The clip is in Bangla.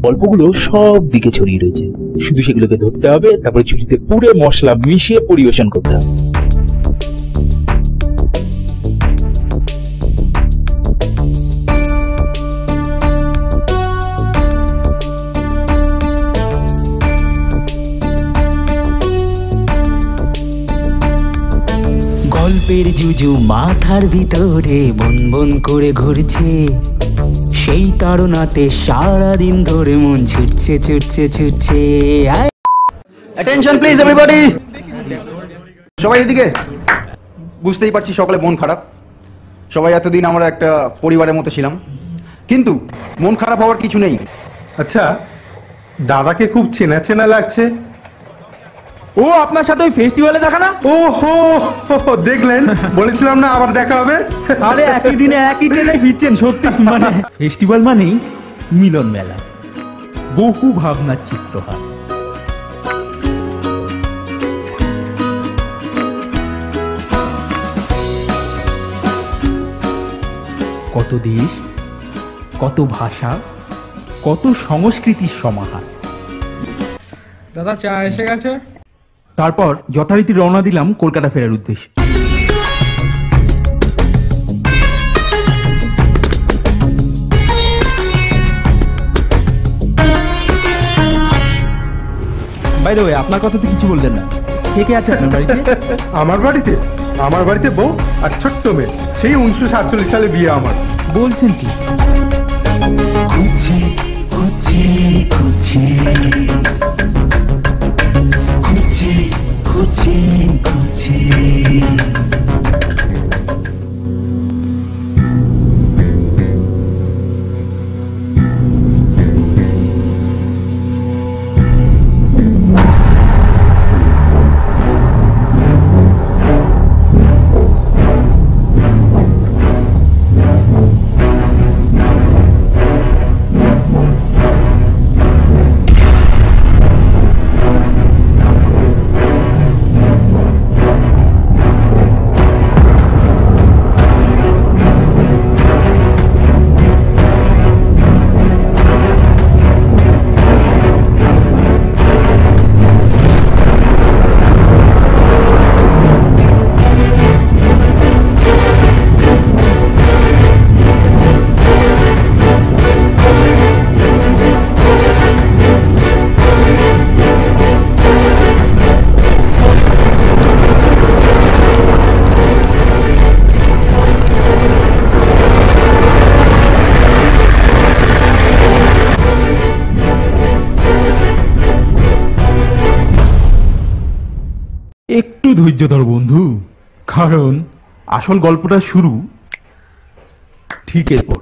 গল্পগুলো সব দিকে ছড়িয়ে রয়েছে, শুধু সেগুলোকে ধরতে হবে, তারপরে ঝুড়িতে পুরে মশলা মিশিয়ে পরিবেশন করতে হবে। গল্পের জুজু মাথার ভিতরে বন বন করে ঘুরছে, সেই তাড়নাতে সারাদিন ধরে মন ছুটছে ছুটছে ছুটছে। অ্যাটেনশন প্লিজ এভরিবডি, সবাই এদিকে। বুঝতেই পারছি সকালে মন খারাপ, সবাই এতদিন আমরা একটা পরিবারের মতো ছিলাম, কিন্তু মন খারাপ হওয়ার কিছু নেই। আচ্ছা, দাদাকে খুব চেনা চেনা লাগছে। ও আপনার সাথে ওই ফেস্টিভ্যালে দেখা না? ও হো, দেখলেন, বলেছিলাম না আবার দেখা হবে। আরে একই দিনে একই ট্রেনে ফিরছেন, সত্যি মানে ফেস্টিভ্যাল মানেই মিলন মেলা, বহু ভাবনার চিত্রহার। কত দেশ, কত ভাষা, কত সংস্কৃতির সমাহার। দাদা চা এসে গেছে। তারপর যথারীতি রওনা দিলাম কলকাতা ফেরার উদ্দেশ্যে। বাই দ্য ওয়ে, আপনার কথা তো কিছু বললেন না, কে কে আছে আপনার বাড়িতে? আমার বাড়িতে বউ আর ছোট্ট মেয়ে, সেই 1947 সালে বিয়ে আমার। বলছেন কি? খুঁজছে খুঁজছে খুঁজছে খুঁজছে খুঁজছে খুঁজছে। একটু ধৈর্য ধর বন্ধু, কারণ আসল গল্পটা শুরু ঠিক এরপর।